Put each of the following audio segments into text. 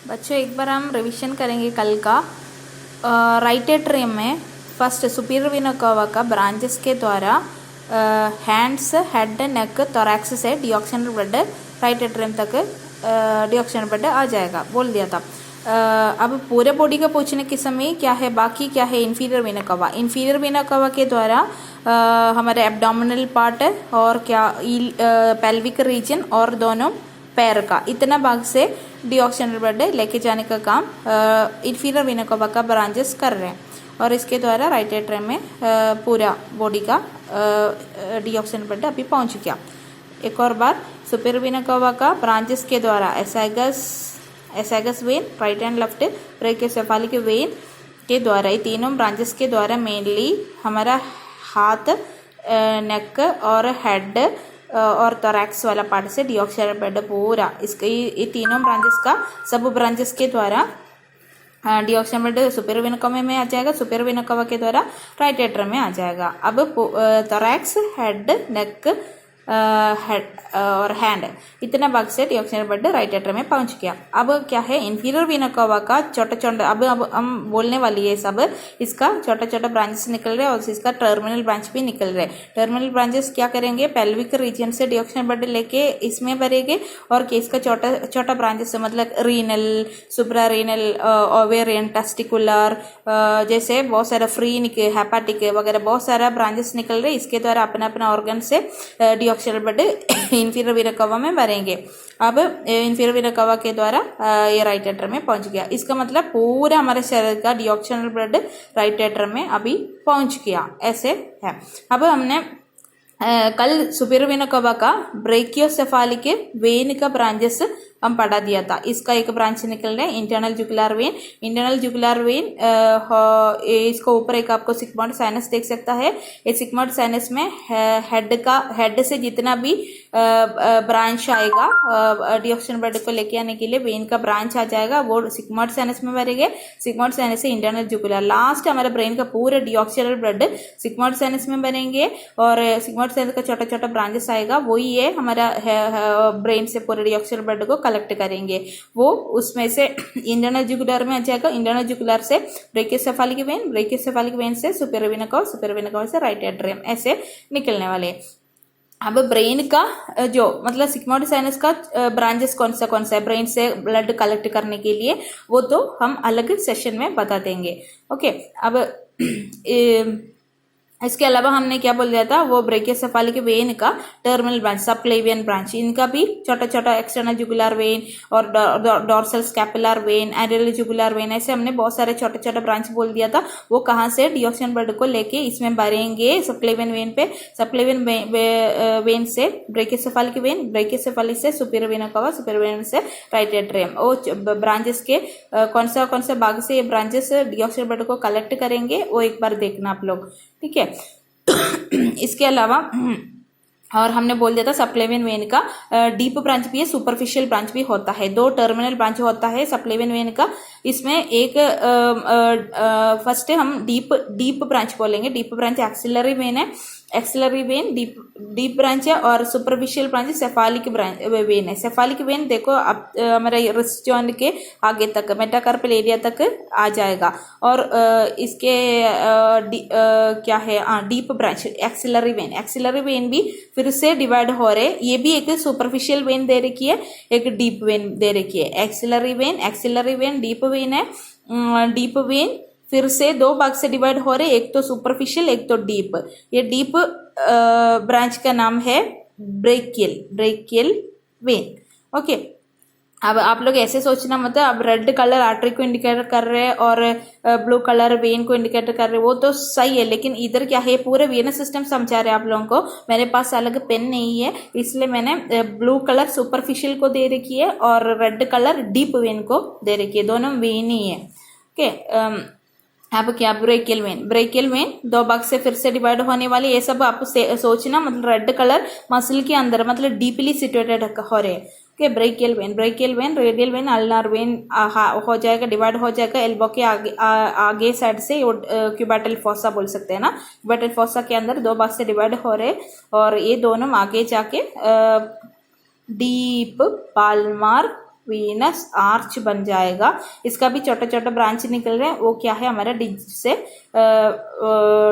बच्चों एक बार हम रिवीजन करेंगे कल का। राइट एट्रियम में फर्स्ट सुपीरियर वेना कावा का ब्रांचेस के द्वारा हैंड्स, हेड, नेक, थोरैक्स से डिऑक्सिनल ब्लड राइट एट्रियम तक डिऑक्सिनल ब्लड आ जाएगा बोल दिया था। अब पूरे बॉडी का पूछने के समय क्या है, बाकी क्या है inferior vena cava. Inferior vena cava के द्वारा हमारे एब्डोमिनल पार्ट और क्या पेल्विक रीजन और दोनों पैर का इतना भाग से डिऑक्सिनल ब्लड लेके जाने का काम इन्फीरियर वेना कावा का ब्रांचेस कर रहे हैं और इसके द्वारा राइट एट्रियम में पूरा बॉडी का डिऑक्सिनल ब्लड अभी पहुंच गया। एक और बार सुपीरियर वेना कावा का ब्रांचेस के द्वारा azygos vein, right and left brachiocephalic vein के द्वारा, ये तीनों ब्रांचेस के द्वारा मेनली हमारा हाथ, नेक और हेड और थोरैक्स वाला पार्ट से डिऑक्सिनल ब्लड पूरा इसके ये तीनों ब्रांचेस का सब ब्रांचेस के द्वारा डिऑक्सिनल ब्लड सुपीरियर वेना कावा में आ जाएगा। सुपीरियर वेना कावा के द्वारा राइट एट्रियम में आ जाएगा। अब थोरैक्स, हेड, नेक, हेड और हैंड इतना भाग से डिऑक्सिनल ब्लड राइट एट्रियम में पहुंच गया। अब क्या है इन्फीरियर वेना कावा का छोटा छोटा अब हम बोलने वाली है सब इसका छोटा छोटा ब्रांचेस निकल रहे हैं और इसका टर्मिनल ब्रांच भी निकल रहे हैं। टर्मिनल ब्रांचेस क्या करेंगे, पेल्विक रीजन से डिऑक्सिनल ब्लड लेके इसमें भरेंगे और केस का छोटा छोटा ब्रांचेस मतलब renal, supra renal, ovarian, testicular जैसे बहुत सारा फ्री हेपाटिक वगैरह बहुत सारा ब्रांचेस निकल रहे, इसके द्वारा अपना अपना ऑर्गन से डिऑक्सिनल ब्लड इन्फीरियर वेना कावा में भरेंगे। अब इन्फीरियर वेना कावा के द्वारा ये राइट एट्रियम में पहुंच गया। इसका मतलब पूरा हमारे शरीर का डिऑक्सिनल ब्लड राइट एट्रियम में अभी पहुंच गया, ऐसे है। अब हमने कल सुपीरियर वेना कावा का ब्रैकियोसेफालिक वेन का ब्रांचेस हम पढ़ा दिया था। इसका एक ब्रांच निकल रहा है internal jugular vein. Internal jugular vein इसको ऊपर एक आपको सिग्मोइड साइनस देख सकता है। ये सिग्मोइड साइनस में हेड से जितना भी ब्रांच आएगा डिऑक्सिनल ब्लड को लेके आने के लिए वेन का ब्रांच आ जाएगा, वो सिग्मोइड साइनस में भरेंगे। सिग्मोइड साइनस से इंटरनल जुगुलर लास्ट हमारे ब्रेन का पूरा डिऑक्सिनल ब्लड सिग्मोइड साइनस में बनेंगे और सिग्मोइड साइनस का छोटा छोटा ब्रांचेस आएगा, वही है हमारा ब्रेन से पूरे डिऑक्सिनल ब्लड को कलेक्ट करेंगे। वो उसमें से इंटरनल जुगुलर में आ जाएगा। इंटरनल जुगुलर से ब्रैकियोसेफालिक वेन, ब्रैकियोसेफालिक वेन से सुपीरियर वेना कावा, सुपीरियर वेना कावा से राइट एट्रियम, ऐसे निकलने वाले। अब ब्रेन का जो मतलब सिग्मोइड साइनस का ब्रांचेस कौन सा है ब्रेन से ब्लड कलेक्ट करने के लिए, वो तो हम अलग सेशन में बता देंगे। ओके, अब इसके अलावा हमने क्या बोल दिया था, वो ब्रैकियोसेफालिक वेन का टर्मिनल ब्रांच, सबक्लेवियन ब्रांच, इनका भी छोटा छोटा एक्सटर्नल जुगुलर वेन और dorsal scapular when, anterior jugular vein, ऐसे हमने बहुत सारे छोटे छोटे ब्रांच बोल दिया था। वो कहाँ से डिऑक्सिनल ब्लड को लेके इसमें भरेंगे सबक्लेवियन वेन पे, सबक्लेवियन वेन से ब्रैकियोसेफालिक वेन, ब्रैकियोसेफालिक से सुपीरियर वेना कावा, सुपीरियर वेन से राइट एट्रियम। वो ब्रांचेस के कौन सा भाग से ये ब्रांचेस डिऑक्सिनल ब्लड को कलेक्ट करेंगे वो एक बार देखना आप लोग, ठीक है। इसके अलावा और हमने बोल दिया था सबक्लेवियन वेन का डीप ब्रांच भी है, सुपरफिशियल ब्रांच भी होता है। दो टर्मिनल ब्रांच होता है सबक्लेवियन वेन का। इसमें एक फर्स्ट हम डीप ब्रांच बोलेंगे। डीप ब्रांच एक्सिलरी वेन है, एक्सिलरी वेन डीप ब्रांच है और सुपरफिशियल ब्रांच सेफालिक वेन है। सेफालिक वेन देखो अब हमारे रिस्ट जॉइंट के आगे तक मेटाकार्पल एरिया तक आ जाएगा और इसके क्या है डीप ब्रांच एक्सिलरी वेन भी फिर से डिवाइड हो रहे। ये भी एक सुपरफिशियल वेन दे रखी है, एक डीप वेन दे रखी है। एक्सिलरी वेन डीप वेन है। डीप वेन फिर से दो भाग से डिवाइड हो रहे, एक तो सुपरफिशियल एक तो डीप। ये डीप ब्रांच का नाम है ब्रैकियल वेन। ओके, अब आप लोग ऐसे सोचना मतलब अब रेड कलर आर्टरी को इंडिकेट कर रहे हैं और ब्लू कलर वेन को इंडिकेट कर रहे हैं, वो तो सही है, लेकिन इधर क्या है पूरे वेनस सिस्टम समझा रहे हैं आप लोगों को। मेरे पास अलग पेन नहीं है इसलिए मैंने ब्लू कलर सुपरफिशियल को दे रखी है और रेड कलर डीप वेन को दे रखी है, दोनों वेन ही है। ओके, अब क्या ब्रैकियल वेन दो भाग से फिर से डिवाइड होने वाली, ये सब आप सोचना मतलब रेड कलर मसल के अंदर मतलब डीपली सिचुएटेड हो रहे हैं। Okay, brachial when, radial when, ulnar when हो जाएगा, डिवाइड हो जाएगा एल्बो के आगे साइड से। क्यूबाटल फोसा बोल सकते हैं ना, क्यूबाटल फोसा के अंदर दो भाग से डिवाइड हो रहे और ये दोनों आगे जाके डीप पाल्मार वीनस आर्च बन जाएगा। इसका भी छोटा छोटा ब्रांच निकल रहे हैं, वो क्या है हमारा डिजिट से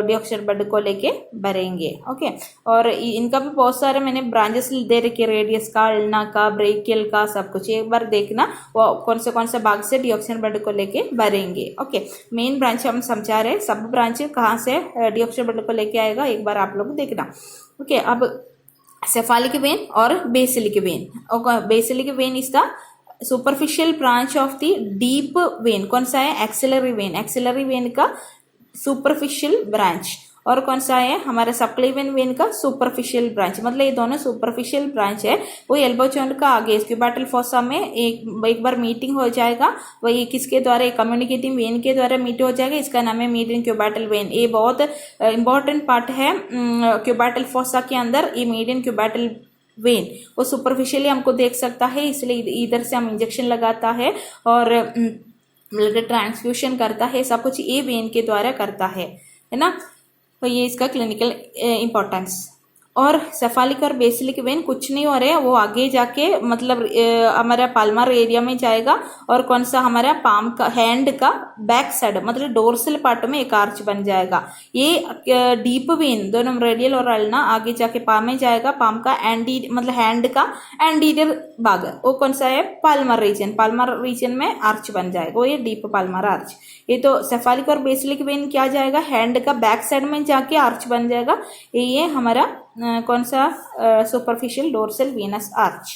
डियोक्सिन बड को लेके भरेंगे। ओके, और इनका भी बहुत सारे मैंने ब्रांचेस दे रखे, रेडियस का, अल्ना का, ब्रेकियल का, सब कुछ एक बार देखना वो कौन से भाग से डियोक्सिन बड को लेके भरेंगे। ओके, मेन ब्रांच हम समझा रहे, सब ब्रांच कहाँ से डियोक्सिन बड को लेके आएगा एक बार आप लोग देखना। ओके, अब सेफालिक वेन और basilic vein. Basilic vein is the superficial branch of the deep vein. कौन सा है? Axillary vein. एक्सिलरी वेन का सुपरफिशियल ब्रांच। और कौन सा है? हमारा सबक्लेवियन वेन का सुपरफिशियल ब्रांच। मतलब ये दोनों सुपरफिशियल ब्रांच है। वो एल्बो जॉइंट का आगे क्यूबाटल फोसा में एक बार मीटिंग हो जाएगा, वही किसके द्वारा? कम्युनिकेटिंग वेन के द्वारा मीट हो जाएगा। इसका नाम है मीडियन क्यूबाटल वेन। ये बहुत इंपॉर्टेंट पार्ट है क्यूबाटल फोसा के अंदर। ये मीडियन क्यूबाटल वेन वो सुपरफिशियली हमको देख सकता है, इसलिए इधर से हम इंजेक्शन लगाता है और ब्लड ट्रांसफ्यूशन करता है, सब कुछ ये वेन के द्वारा करता है ना। तो ये इसका क्लिनिकल इम्पोर्टेंस। और सेफालिक और बेसिलिक वेन कुछ नहीं हो रहे हैं, वो आगे जाके मतलब हमारा पाल्मर एरिया में जाएगा। और कौन सा? हमारा पाम का, हैंड का बैक साइड मतलब डोर्सल पार्ट में एक आर्च बन जाएगा। ये डीप वेन दोनों रेडियल और अल्ना आगे जाके पाम में जाएगा। पाम का एंडी मतलब हैंड का एंटीरियर भाग, वो कौन सा है? Palmar region. पाल्मर रीजन में आर्च बन जाएगा, वो ये डीप पाल्मर आर्च। ये तो सेफालिक और बेसिलिक वेन क्या जाएगा? हैंड का बैक साइड में जाके आर्च बन जाएगा। ये हमारा कौन सा? Superficial dorsal Venus arch.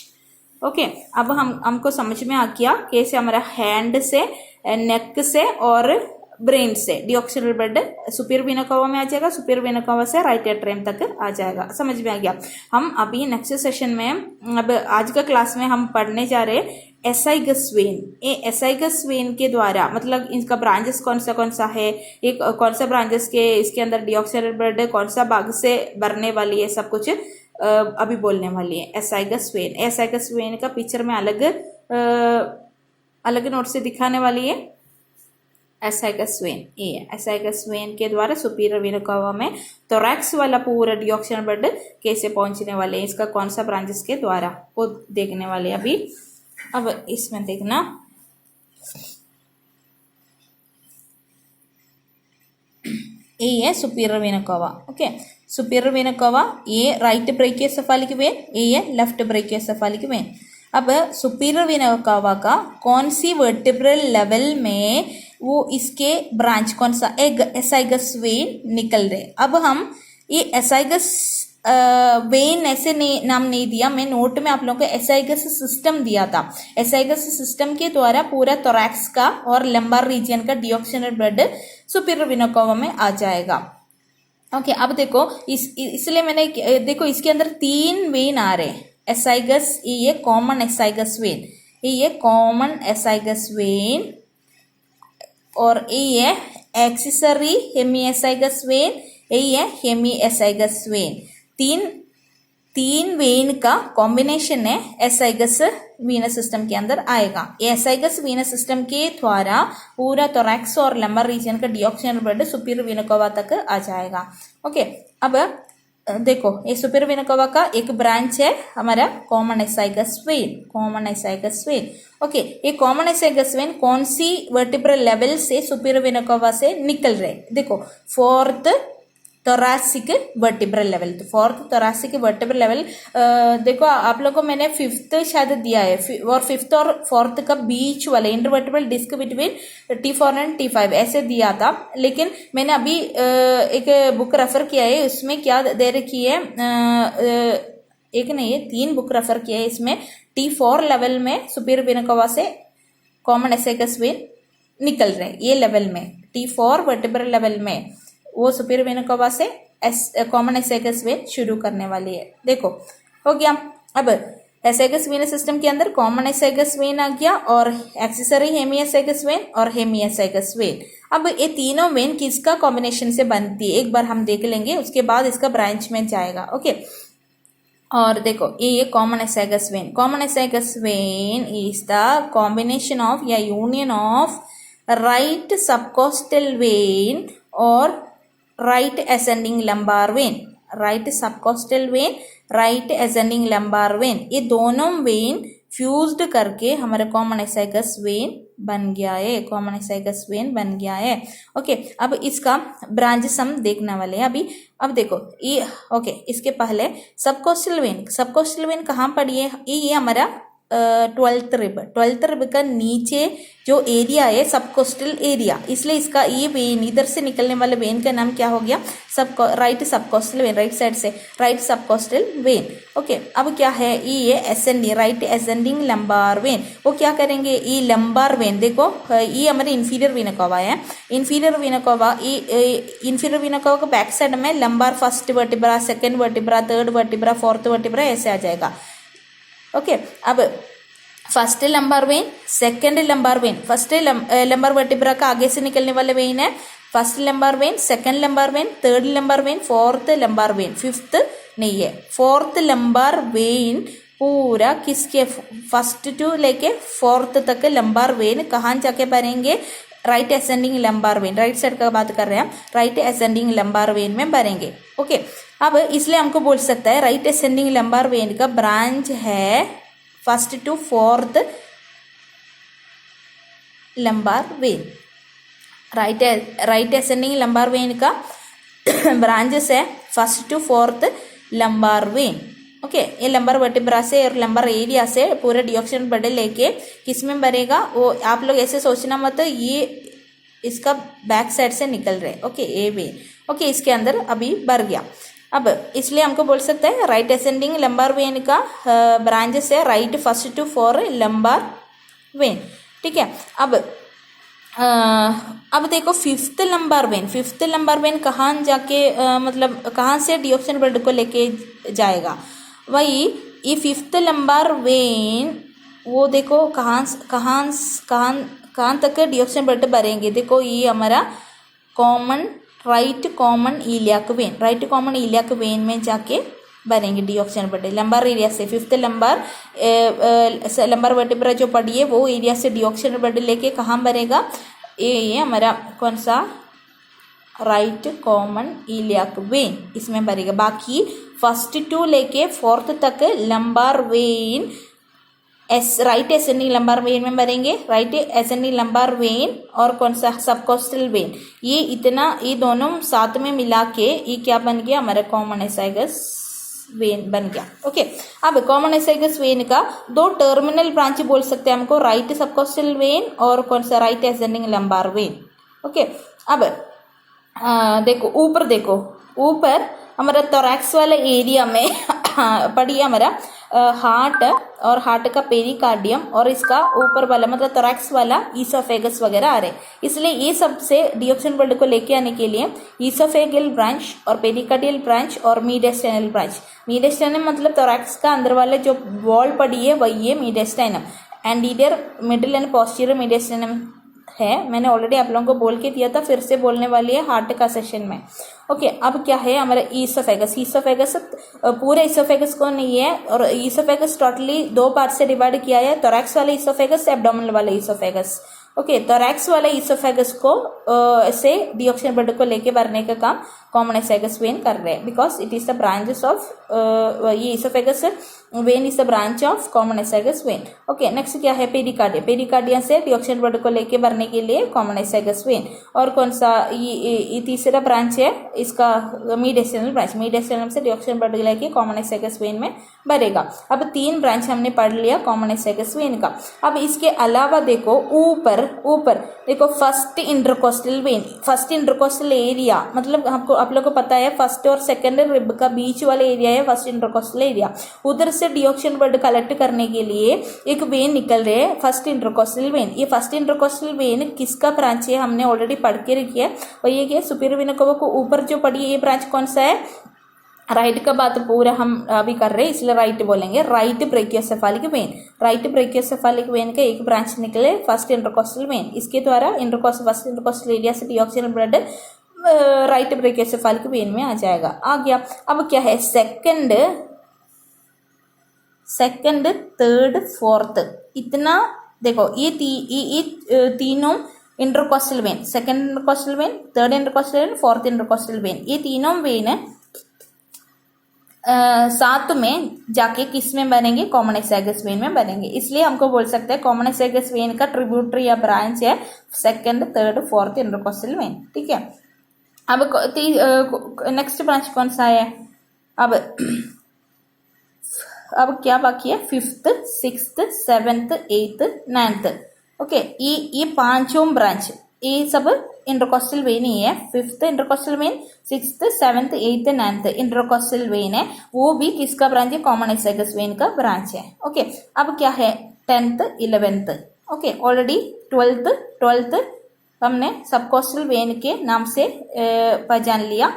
Okay, अब हमको समझ में आ गया कैसे हमारा हैंड से, नेक से और ब्रेन से डियोक्सिनल ब्लड सुपीरियर वेना कावा में आ जाएगा, सुपीरियर वेना कावा से राइट एट्रियम तक आ जाएगा। समझ में आ गया? हम अभी नेक्स्ट सेशन में, अब आज का क्लास में हम पढ़ने जा रहे हैं एसाइगस वेन। ये एसाइगस वेन के द्वारा मतलब इनका ब्रांचेस कौन सा है, एक कौन सा ब्रांचेस के इसके अंदर डियोक्सिनल ब्लड कौन सा भाग से भरने वाली है, सब कुछ अभी बोलने वाली है। एसाइगस वेन, एसाइगस वेन का पिक्चर में अलग नोट से दिखाने वाली है। एसाइगस वेन, ये एसाइगस वेन के द्वारा सुपीरियर वेना कावा में थोरैक्स वाला पूरा डियोक्सिनल ब्लड कैसे पहुंचने वाले हैं, इसका कौन सा ब्रांचेस के द्वारा, वो देखने वाले अभी। अब इसमें देखना, ये है सुपीरियर वेना कावा। ओके, सुपीरियर वेना कावा ये राइट ब्रेकियोसेफालिक वेन, ये है लेफ्ट ब्रेकियोसेफालिक वेन। अब सुपीरियर वेना कावा का कौन सी वर्टिब्रल लेवल में वो इसके ब्रांच कौन सा? एसाइगस वेन निकल रहे। अब हम ये एसाइगस वेन ऐसे नाम नहीं दिया, मैं नोट में आप लोगों को एसाइगस सिस्टम दिया था। एसाइगस सिस्टम के द्वारा पूरा थोरैक्स का और लंबार रीजन का डियोक्सिनल ब्लड सुपीरियर वेना कावा में आ जाएगा। ओके, अब देखो इसलिए मैंने देखो इसके अंदर 3 वेन आ रहे हैं। एसाइगस, ये कॉमन एसाइगस वेन, ये कॉमन एसाइगस वेन, और ये है एक्सेसरी हेमी एसाइगस वेन, ये है हेमी एसाइगस वेन। तीन वेन का कॉम्बिनेशन है एसाइगस वीनस सिस्टम के अंदर आएगा। ये एसाइगस वीनस सिस्टम के द्वारा पूरा थोरैक्स और लंबर रीजन का डियोक्सिनल ब्लड सुपीरियर वेना कावा तक आ जाएगा। ओके, अब देखो ये सुपीरियर वेना कावा का एक ब्रांच है हमारा common azygos vein, common azygos vein. Okay, ये कॉमन एसाइगस वेन कौन सी वर्टिब्रल लेवल से सुपीरियर वेना कावा से निकल रहे? देखो, फोर्थ thoracic वर्टिब्रल लेवल। तो फोर्थ thoracic वर्टिब्रल लेवल, देखो आप लोगों को मैंने 5th शायद दिया है, और 5th और 4th का बीच वाले intervertebral disc between T4 and T5 ऐसे दिया था। लेकिन मैंने अभी एक बुक रेफर किया है, उसमें क्या दे रखी है, एक नहीं है 3 बुक रेफर किया है। इसमें T4 लेवल में सुपीरियर वेना कावा से कॉमन एसाइगस वेन निकल रहे, ये लेवल में T4 वर्टिब्रल लेवल में वो सुपीरियर वेना कावा से कॉमन एसाइगस वेन शुरू करने वाली है। देखो हो गया। अब एसाइगस वेनस सिस्टम के अंदर कॉमन एसाइगस वेन आ गया, और एक्सेसरी हेमी एसाइगस वेन और हेमी एसाइगस वेन। अब ये तीनों वेन किसका कॉम्बिनेशन से बनती है एक बार हम देख लेंगे, उसके बाद इसका ब्रांच में जाएगा। ओके, और देखो ये common azygos vein, common azygos vein is the combination of या union of right subcostal vein और right ascending lumbar vein, right subcostal vein, right ascending lumbar vein. ये दोनों वेन फ्यूज्ड करके हमारा कॉमन एसाइगस वेन बन गया है, common azygos when बन गया है। ओके, अब इसका ब्रांचेस हम देखने वाले हैं अभी। अब देखो ये ओके, इसके पहले सबकोस्टल वेन, सबकोस्टल वेन कहाँ पड़ी है? ये हमारा 12th रिब का नीचे जो एरिया है सबकोस्टल एरिया, इसलिए इसका ये वेन, इधर से निकलने वाले वेन का नाम क्या हो गया? Right subcostal vein, right side से राइट सबकोस्टल वेन। ओके, अब क्या है? ये ascending, right ascending lumbar when. वो क्या करेंगे? ये लंबार वेन देखो, ये हमारे इंफीरियर वीना कवा है, इंफीरियर वीना कवा, ये इंफीरियर वीना कवा का बैक साइड में lumbar first vertebra, second vertebra, third vertebra, fourth vertebra ऐसे आ जाएगा। ओके, अब first lumbar when, second lumbar when, first lumbar vertebra का आगे से निकलने वाले वेन है first lumbar when, second lumbar when, third lumbar when, fourth lumbar vein, fifth नहीं है। फोर्थ लंबार वेन पूरा किसके फर्स्ट टू लेके फोर्थ तक लंबार वेन कहाँ जाके भरेंगे? Right ascending lumbar vein, right side का बात कर रहे हैं, राइट एसेंडिंग लंबार वेन में भरेंगे। ओके, अब इसलिए हमको बोल सकता है राइट एसेंडिंग लंबार वेन का ब्रांच है first to fourth lumbar vein. Right ascending lumbar vein का ब्रांचेस है first to fourth lumbar vein. Okay, ये लंबार वर्टिब्रा से और लंबार एरिया से पूरे डिऑक्सिन बड़े लेके किस में भरेगा? वो आप लोग ऐसे सोचना मत, ये इसका बैक साइड से निकल रहे। ओके, ए वेन, ओके, इसके अंदर अभी भर गया। अब इसलिए हमको बोल सकते हैं राइट एसेंडिंग लंबार वेन का ब्रांचेस है right first to four lumbar vein. ठीक है, अब देखो fifth lumbar vein, fifth lumbar vein कहाँ जाके मतलब कहाँ से डिऑक्सिन ब्लड को लेके जाएगा? वही ये फिफ्थ लंबार वेन, वो देखो कहाँ कहाँ कहाँ कहाँ तक डिऑक्सिन ब्लड भरेंगे? देखो ये हमारा common right common iliac vein, right common iliac vein में जाके भरेंगे डिऑक्सिन ब्लड लंबार एरिया से। फिफ्थ लंबार वर्टिब्रा जो पड़ी है वो एरिया से डिऑक्सिन ब्लड लेके कहाँ भरेगा? ये हमारा कौन सा? राइट कॉमन इलियाक वेन, इसमें भरेगा। बाकी फर्स्ट टू लेके फोर्थ तक lumbar vein right ascending lumbar when में भरेंगे, राइट एसेंडिंग लंबार वेन और कौन सा? Subcostal when. ये इतना, ये दोनों साथ में मिला के ये क्या बन गया? हमारा कॉमन एसाइगस वेन बन गया। ओके, अब कॉमन एसाइगस वेन का दो टर्मिनल ब्रांच बोल सकते हैं हमको, राइट सबकोस्टल वेन और कौन सा? Right ascending lumbar vein. Okay, अब देखो ऊपर, देखो ऊपर हमारा थोरैक्स वाले एरिया में पड़ी हमारा हार्ट और हार्ट का पेरिकार्डियम और इसका ऊपर वाला मतलब थोरैक्स वाला ईसोफेगस वगैरह आ रहे, इसलिए ये सबसे डिऑक्सिन ब्लड को लेके आने के लिए ईसोफेगल ब्रांच और पेरिकार्डियल ब्रांच और मीडियस्टाइनल ब्रांच। मीडियस्टाइनम मतलब थोरैक्स का अंदर वाले जो वॉल पड़ी है वही है मीडियस्टाइनम। एंटीरियर, मिडिल एंड पोस्टीरियर मीडियस्टाइनम है, मैंने ऑलरेडी आप लोगों को बोल के दिया था, फिर से बोलने वाली है हार्ट का सेशन में। ओके, अब क्या है हमारा ईसोफेगस। ईसोफेगस पूरे ईसोफेगस को नहीं है, और ईसोफेगस टोटली दो पार्ट से डिवाइड किया है, थोरैक्स वाले ईसोफेगस, एब्डोमिनल वाले ईसोफेगस। ओके, थोरैक्स वाले ईसोफेगस को से डिऑक्सिन ब्लड को लेके भरने का काम कॉमन एसाइगस वेन कर रहे हैं, because it is the branches of ये oesophagus vein is the branch of common azygos vein. Okay, next क्या है? पेरिकार्डिया। पेरिकार्डिया से डिऑक्सिन ब्लड को लेके भरने के लिए कॉमन एसाइगस वेन। और कौन सा? ये तीसरा ब्रांच है इसका मीडियस्टाइनल ब्रांच। मीडियस्टाइनम से डिऑक्सिन ब्लड लेके कॉमन एसाइगस वेन में भरेगा। अब तीन ब्रांच हमने पढ़ लिया कॉमन एसाइगस वेन का। अब इसके अलावा देखो ऊपर देखो first intercostal when, first intercostal area मतलब आपको आप लोग को पता है फर्स्ट और सेकेंड रिब का बीच वाला एरिया है फर्स्ट इंटरकोस्टल एरिया। उधर से डिऑक्सिन ब्लड कलेक्ट करने के लिए एक वेन निकल रहे हैं फर्स्ट इंटरकोस्टल वेन। ये फर्स्ट इंटरकोस्टल वेन किसका ब्रांच है? हमने ऑलरेडी पढ़ के रखी है, वही है सुपीरियर वेना कवा को ऊपर जो पड़ी है ये ब्रांच कौन सा है? राइट का बात पूरा हम अभी कर रहे हैं इसलिए राइट बोलेंगे। राइट ब्रेकियोसेफालिक वेन, राइट ब्रेकियोसेफालिक वेन का एक ब्रांच निकले फर्स्ट इंटरकोस्टल वेन, इसके द्वारा फर्स्ट इंटरकोस्टल एरिया से डिऑक्सिन ब्लड राइट ब्रेकियोसेफालिक वेन में आ जाएगा। आ गया। अब क्या है? सेकंड थर्ड फोर्थ, इतना देखो ये तीनों intercostal when, second intercostal when, third intercostal when, fourth intercostal when, ये तीनों वेन साथ में जाके किस में बनेंगे, कॉमन एसाइगस वेन में बनेंगे। इसलिए हमको बोल सकते हैं कॉमन एसाइगस वेन का ट्रिब्यूटरी या ब्रांच है second, third, fourth intercostal when. ठीक है, अब नेक्स्ट ब्रांच कौन सा है? अब क्या बाकी है? Fifth, sixth, seventh, eighth, ninth. Okay, ये पांचों ब्रांच ये सब इंटरकोस्टल वेन ही है। Fifth intercostal when, sixth, seventh, eighth, ninth intercostal when है। वो भी किसका ब्रांच है? कॉमन एसाइगस वेन का ब्रांच है। ओके, अब क्या है? 10th, 11th। Okay, already 12th हमने सबकोस्टल वेन के नाम से पहचान लिया।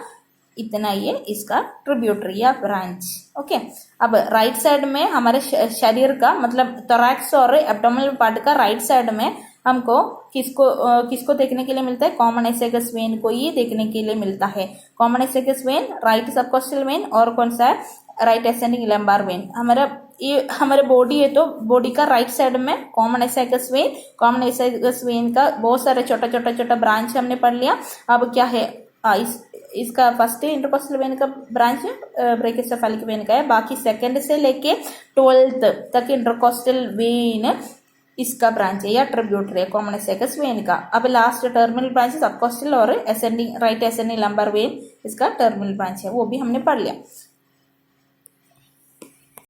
इतना ये इसका ट्रिब्यूटरी या ब्रांच। ओके, अब राइट साइड में हमारे शरीर का मतलब थोरैक्स और एब्डोमिनल पार्ट का राइट साइड में हमको किसको देखने के लिए मिलता है? कॉमन एसाइगस वेन को ही देखने के लिए मिलता है। Common azygos vein, right subcostal vein और कौन सा है? Right ascending lumbar when. हमारे बॉडी है तो बॉडी का राइट साइड में common azygos vein, common azygos when का बहुत सारे छोटा ब्रांच हमने पढ़ लिया। अब क्या है? इसका फर्स्ट इंटरकोस्टल वेन का ब्रांच ब्रैकियोसेफालिक वेन का है। बाकी सेकंड से लेके 12th तक इंटरकोस्टल वेन इसका ब्रांच है या ट्रिब्यूटरी है कॉमन एसाइगस वेन का। अब लास्ट टर्मिनल ब्रांच सबकोस्टल और ascending right ascending lumbar when इसका टर्मिनल ब्रांच है, वो भी हमने पढ़ लिया।